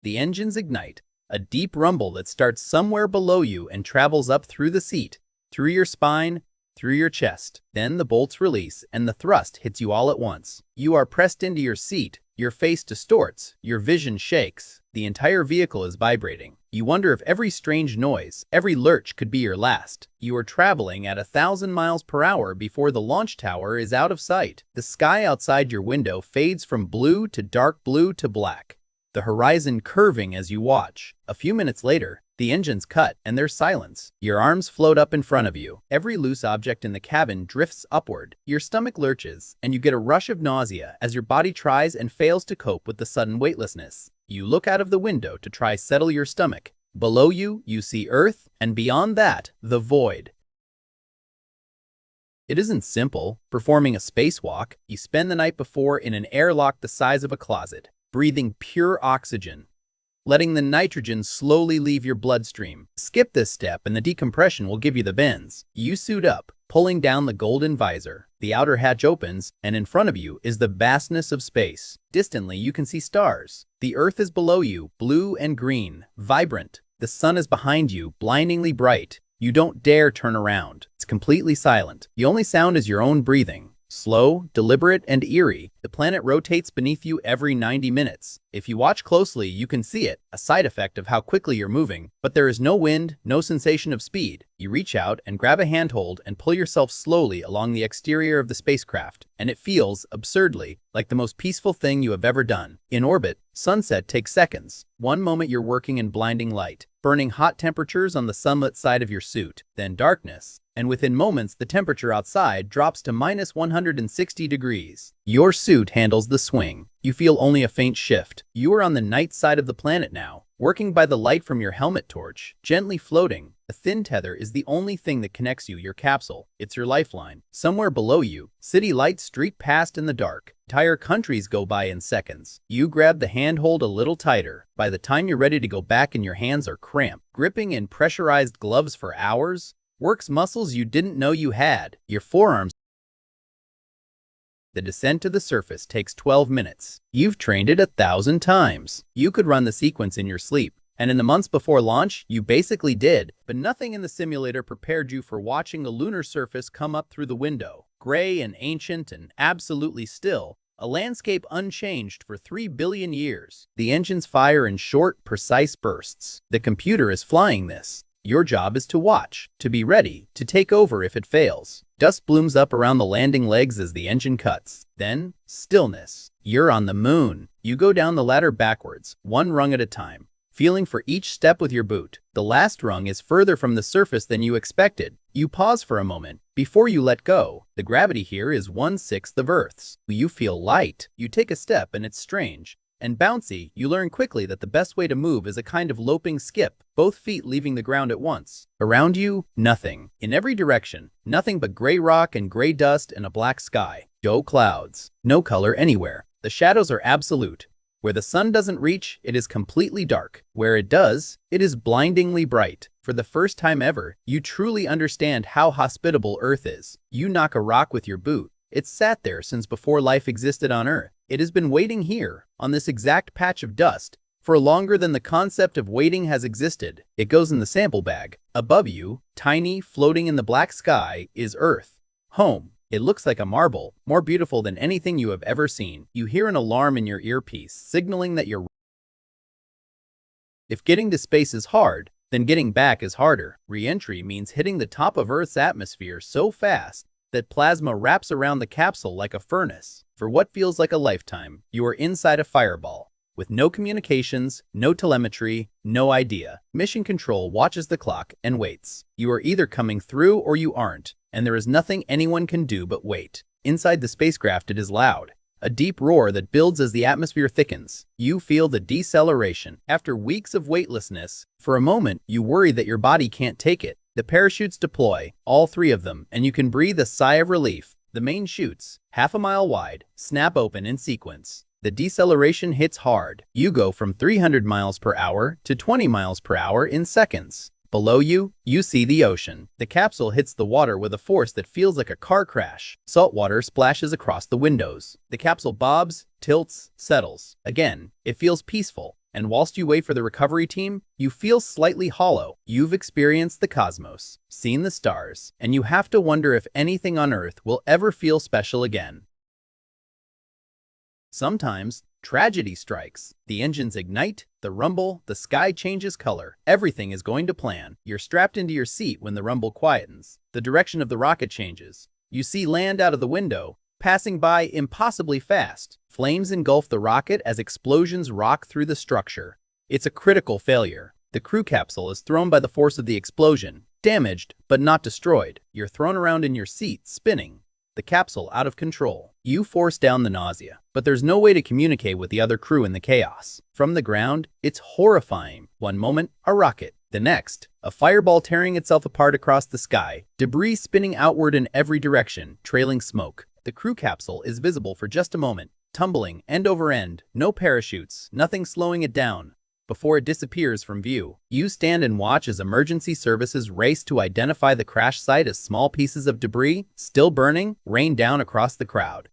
The engines ignite, a deep rumble that starts somewhere below you and travels up through the seat, through your spine, through your chest. Then the bolts release and the thrust hits you all at once. You are pressed into your seat, your face distorts, your vision shakes, the entire vehicle is vibrating. You wonder if every strange noise, every lurch could be your last. You are traveling at 1,000 miles per hour before the launch tower is out of sight. The sky outside your window fades from blue to dark blue to black, the horizon curving as you watch. A few minutes later, the engines cut and there's silence. Your arms float up in front of you. Every loose object in the cabin drifts upward. Your stomach lurches, and you get a rush of nausea as your body tries and fails to cope with the sudden weightlessness. You look out of the window to try settle your stomach. Below you, you see Earth, and beyond that, the void. It isn't simple. Performing a spacewalk, you spend the night before in an airlock the size of a closet, breathing pure oxygen, letting the nitrogen slowly leave your bloodstream. Skip this step and the decompression will give you the bends. You suit up, pulling down the golden visor. The outer hatch opens, and in front of you is the vastness of space. Distantly, you can see stars. The Earth is below you, blue and green, vibrant. The sun is behind you, blindingly bright. You don't dare turn around. It's completely silent. The only sound is your own breathing. Slow, deliberate, and eerie, the planet rotates beneath you every 90 minutes. If you watch closely, you can see it, a side effect of how quickly you're moving. But there is no wind, no sensation of speed. You reach out and grab a handhold and pull yourself slowly along the exterior of the spacecraft, and it feels, absurdly, like the most peaceful thing you have ever done. In orbit, sunset takes seconds. One moment you're working in blinding light, burning hot temperatures on the sunlit side of your suit, then darkness. And within moments, the temperature outside drops to minus 160 degrees. Your suit handles the swing. You feel only a faint shift. You are on the night side of the planet now, working by the light from your helmet torch, gently floating. A thin tether is the only thing that connects you, your capsule. It's your lifeline. Somewhere below you, city lights streak past in the dark. Entire countries go by in seconds. You grab the handhold a little tighter. By the time you're ready to go back and your hands are cramped, gripping in pressurized gloves for hours, works muscles you didn't know you had. Your forearms. The descent to the surface takes 12 minutes. You've trained it 1,000 times. You could run the sequence in your sleep. And in the months before launch, you basically did. But nothing in the simulator prepared you for watching the lunar surface come up through the window. Gray and ancient and absolutely still. A landscape unchanged for 3 billion years. The engines fire in short, precise bursts. The computer is flying this. Your job is to watch, to be ready, to take over if it fails. Dust blooms up around the landing legs as the engine cuts. Then, stillness. You're on the moon. You go down the ladder backwards, one rung at a time, feeling for each step with your boot. The last rung is further from the surface than you expected. You pause for a moment before you let go. The gravity here is 1/6 of Earth's. You feel light. You take a step and it's strange and bouncy. You learn quickly that the best way to move is a kind of loping skip, both feet leaving the ground at once. Around you, nothing. In every direction, nothing but gray rock and gray dust and a black sky. No clouds. No color anywhere. The shadows are absolute. Where the sun doesn't reach, it is completely dark. Where it does, it is blindingly bright. For the first time ever, you truly understand how hospitable Earth is. You knock a rock with your boot. It's sat there since before life existed on Earth. It has been waiting here, on this exact patch of dust, for longer than the concept of waiting has existed. It goes in the sample bag. Above you, tiny, floating in the black sky, is Earth. Home. It looks like a marble, more beautiful than anything you have ever seen. You hear an alarm in your earpiece, signaling that you're... If getting to space is hard, then getting back is harder. Re-entry means hitting the top of Earth's atmosphere so fast that plasma wraps around the capsule like a furnace. For what feels like a lifetime, you are inside a fireball, with no communications, no telemetry, no idea. Mission Control watches the clock and waits. You are either coming through or you aren't, and there is nothing anyone can do but wait. Inside the spacecraft it is loud, a deep roar that builds as the atmosphere thickens. You feel the deceleration. After weeks of weightlessness, for a moment you worry that your body can't take it. The parachutes deploy, all 3 of them, and you can breathe a sigh of relief. The main chutes, half a mile wide, snap open in sequence. The deceleration hits hard. You go from 300 miles per hour to 20 miles per hour in seconds. Below you, you see the ocean. The capsule hits the water with a force that feels like a car crash. Salt water splashes across the windows. The capsule bobs, tilts, settles. Again, it feels peaceful. And whilst you wait for the recovery team, you feel slightly hollow. You've experienced the cosmos, seen the stars, and you have to wonder if anything on Earth will ever feel special again. Sometimes, tragedy strikes. The engines ignite, the rumble, the sky changes color. Everything is going to plan. You're strapped into your seat when the rumble quietens. The direction of the rocket changes. You see land out of the window, passing by impossibly fast. Flames engulf the rocket as explosions rock through the structure. It's a critical failure. The crew capsule is thrown by the force of the explosion, damaged but not destroyed. You're thrown around in your seat, spinning. The capsule out of control. You force down the nausea, but there's no way to communicate with the other crew in the chaos. From the ground, it's horrifying. One moment, a rocket. The next, a fireball tearing itself apart across the sky, debris spinning outward in every direction, trailing smoke. The crew capsule is visible for just a moment, tumbling end over end, no parachutes, nothing slowing it down. Before it disappears from view, you stand and watch as emergency services race to identify the crash site as small pieces of debris, still burning, rain down across the crowd.